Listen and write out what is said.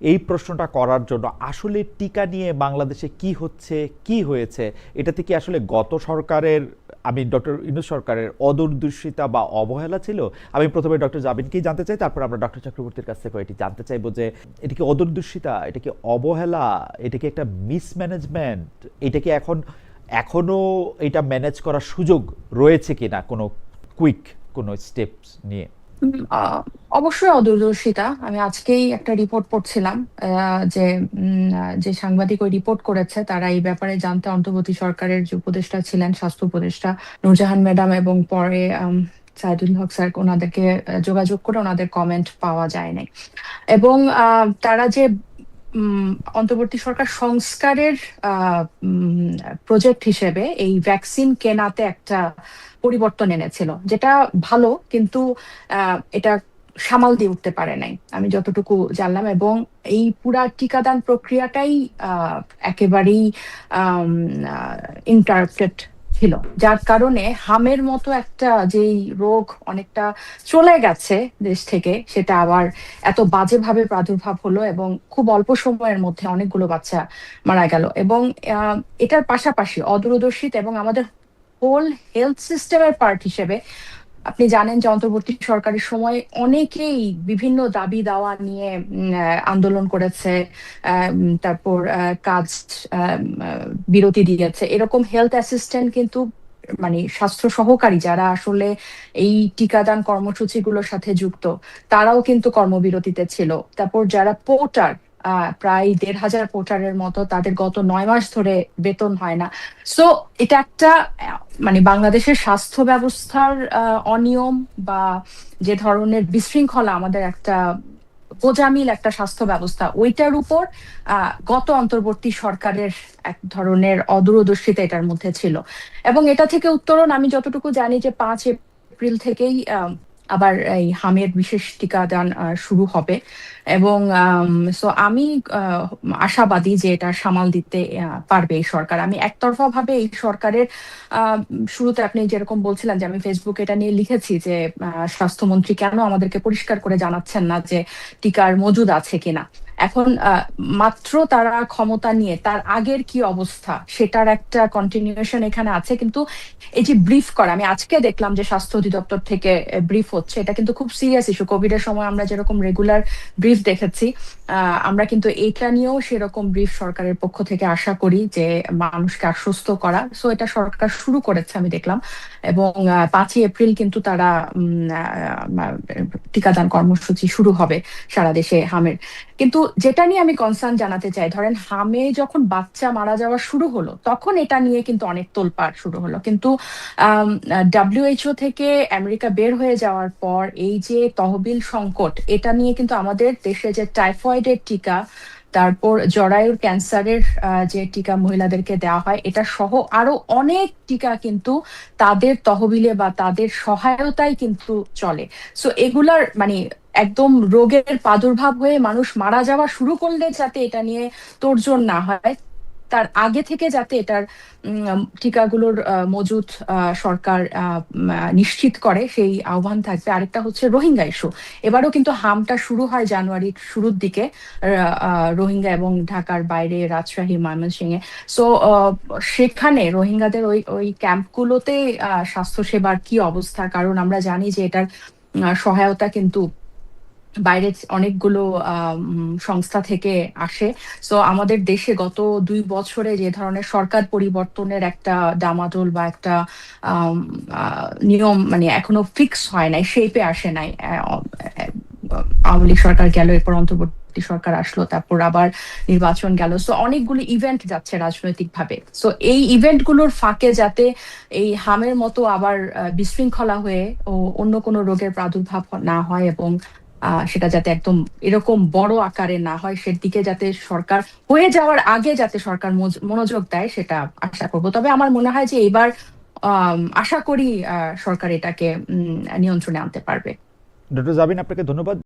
এই প্রশ্নটা করার জন্য আসলে টিকা নিয়ে বাংলাদেশে কি হচ্ছে, কি হয়েছে, এটাতে কি আসলে গত সরকারের, আমি ডক্টর ইউনূস সরকারের অদূরদর্শিতা বা অবহেলা ছিল? আমি প্রথমে ডক্টর জাবিনকেই জানতে চাই, তারপর আমরা ডক্টর চক্রবর্তীর কাছ থেকে এটি জানতে চাইবো যে এটা কি অদূরদর্শিতা, এটা কি অবহেলা, এটা কি একটা মিসম্যানেজমেন্ট, এটা কি এখনো এটা ম্যানেজ করার সুযোগ রয়েছে কিনা কোনো কুইক কোনো স্টেপস নিয়ে? উম, আহ, অবশ্যই অদূরদর্শিতা। আমি আজকেই একটা রিপোর্ট পড়ছিলাম, যে যে সাংবাদিক ওই রিপোর্ট করেছে তারা এই ব্যাপারে জানতে অন্তর্বর্তী সরকারের যে উপদেষ্টা ছিলেন, স্বাস্থ্য উপদেষ্টা নূরজাহান ম্যাডাম, এবং পরে সাইদুল হক স্যার, ওনাদেরকে যোগাযোগ করে ওনাদের কমেন্ট পাওয়া যায় নাই। এবং তারা যে উম, অন্তর্বর্তী সরকার সংস্কারের প্রজেক্ট হিসেবে এই ভ্যাকসিন কেনাতে একটা পরিবর্তন এনেছিল, যেটা ভালো, কিন্তু এটা সামাল দিয়ে উঠতে পারে নাই আমি যতটুকু জানলাম। এবং এই পুরা টিকাদান প্রক্রিয়াটাই একেবারেই ইন্টারাপ্টেড ছিল, যার কারণে হামের মতো একটা যেই রোগ অনেকটা চলে গেছে দেশ থেকে, সেটা আবার এত বাজেভাবে প্রাদুর্ভাব হলো এবং খুব অল্প সময়ের মধ্যে অনেকগুলো বাচ্চা মারা গেল। এবং এটার পাশাপাশি অদূরদর্শিতা এবং আমাদের হোল হেলথ সিস্টেমের পার্ট হিসেবে আপনি জানেন যে অন্তর্বর্তী সরকারের সময় অনেকেই বিভিন্ন দাবি দাওয়া নিয়ে আন্দোলন করেছে, তারপর কাজ বিরতি দিয়েছে। এরকম হেলথ অ্যাসিস্ট্যান্ট কিন্তু, মানে স্বাস্থ্য সহকারী যারা আসলে এই টিকাদান কর্মসূচিগুলোর সাথে যুক্ত, তারাও কিন্তু কর্মবিরতিতে ছিল। তারপর যারা পোর্টার, প্রায় 1,500 পোর্টারের মতো, তাদের গত 9 মাস ধরে বেতন হয় না। সো এটা একটা মানে বাংলাদেশের স্বাস্থ্য ব্যবস্থার অনিয়ম, বা যে ধরনের বিশৃঙ্খলা আমাদের একটা গোজামিল একটা স্বাস্থ্য ব্যবস্থা, ওইটার উপর গত অন্তর্বর্তী সরকারের এক ধরনের অদূরদর্শিতা এটার মধ্যে ছিল। এবং এটা থেকে উত্তরণ আমি যতটুকু জানি যে 5 এপ্রিল থেকেই আবার এই হামের বিশেষ টিকাদান শুরু হবে। এবং সো আমি আশাবাদী যে এটা সামাল দিতে পারবে এই সরকার। আমি একতরফা ভাবে এই সরকারের আহ, শুরুতে আপনি যেরকম বলছিলেন, যে আমি ফেসবুকে এটা নিয়ে লিখেছি যে স্বাস্থ্যমন্ত্রী কেন আমাদেরকে পরিষ্কার করে জানাচ্ছেন না যে টিকার মজুদ আছে কিনা। এখন মাত্র তারা ক্ষমতা নিয়ে তার আগের কি অবস্থা সেটার একটা কন্টিনিউয়েশন এখানে আছে, কিন্তু এই যে ব্রিফ করা, আমি আজকে দেখলাম যে স্বাস্থ্য অধিদপ্তর থেকে ব্রিফ হচ্ছে, এটা কিন্তু খুব সিরিয়াস ইস্যু। কোভিড এর সময় আমরা যেরকম রেগুলার ব্রিফ দেখেছি, আমরা কিন্তু এটা নিয়েও সেরকম ব্রিফ সরকারের পক্ষ থেকে আশা করি, যে মানুষকে আশ্বস্ত করা। সো এটা সরকার শুরু করেছে আমি দেখলাম। এবং 5ই এপ্রিল কিন্তু তারা টিকাদান কর্মসূচি শুরু হবে সারা দেশে হামের। কিন্তু যেটা নিয়ে আমি কনসার্ন জানাতে চাই, ধরেন হামে যখন বাচ্চা মারা যাওয়া শুরু হলো, তখন এটা নিয়ে কিন্তু অনেক তোলপাড় শুরু হলো। কিন্তু ডাব্লিউএইচও থেকে আমেরিকা বের হয়ে যাওয়ার পর এই যে তহবিল সংকট, এটা নিয়ে কিন্তু আমাদের দেশে যে টাইফয়েডের টিকা, তারপর জরায়ুর ক্যান্সারের যে টিকা মহিলাদেরকে দেওয়া হয়, এটা সহ আরো অনেক টিকা কিন্তু তাদের তহবিলে বা তাদের সহায়তায় কিন্তু চলে। সো এগুলার মানে একদম রোগের প্রাদুর্ভাব হয়ে মানুষ মারা যাওয়া শুরু করলে যাতে এটা নিয়ে তোড়জোড় না হয়, তার আগে থেকে যাতে এটার টিকাগুলোর মজুদ সরকার নিশ্চিত করে, সেই আহ্বান থাকবে। আরেকটা হচ্ছে রোহিঙ্গা ইস্যু। এবারও কিন্তু হামটা শুরু হয় জানুয়ারির শুরুর দিকে, রোহিঙ্গা এবং ঢাকার বাইরে রাজশাহী, ময়মনসিংহে। সো সেখানে রোহিঙ্গাদের ওই ওই ক্যাম্পগুলোতে স্বাস্থ্যসেবার কি অবস্থা? কারণ আমরা জানি যে এটার সহায়তা কিন্তু বাইরে অনেকগুলো সংস্থা থেকে আসে। সো আমাদের দেশে গত 2 বছরে যে ধরনের সরকার পরিবর্তনের একটা ডামাডোল বা একটা নিয়ম মানে এখনো ফিক্স হয় নাই, শেপে আসে নাই। আওয়ামী লীগ সরকার গেল, এরপর অন্তর্বর্তী সরকার আসলো, তারপর আবার নির্বাচন গেল। সো অনেকগুলো ইভেন্ট যাচ্ছে রাজনৈতিক ভাবে। সো এই ইভেন্ট গুলোর ফাঁকে যাতে এই হামের মতো আবার বিশৃঙ্খলা হয়ে ও অন্য কোনো রোগের প্রাদুর্ভাব না হয়, এবং সেটা যাতে একদম এরকম বড় আকারে না হয়, সেদিকে যাতে সরকার হয়ে যাওয়ার আগে যাতে সরকার মনোযোগ দেয়, সেটা আশা করব। তবে আমার মনে হয় যে এবার আশা করি সরকার এটাকে নিয়ন্ত্রণে আনতে পারবে। ডক্টর জাবিন, আপনাকে ধন্যবাদ।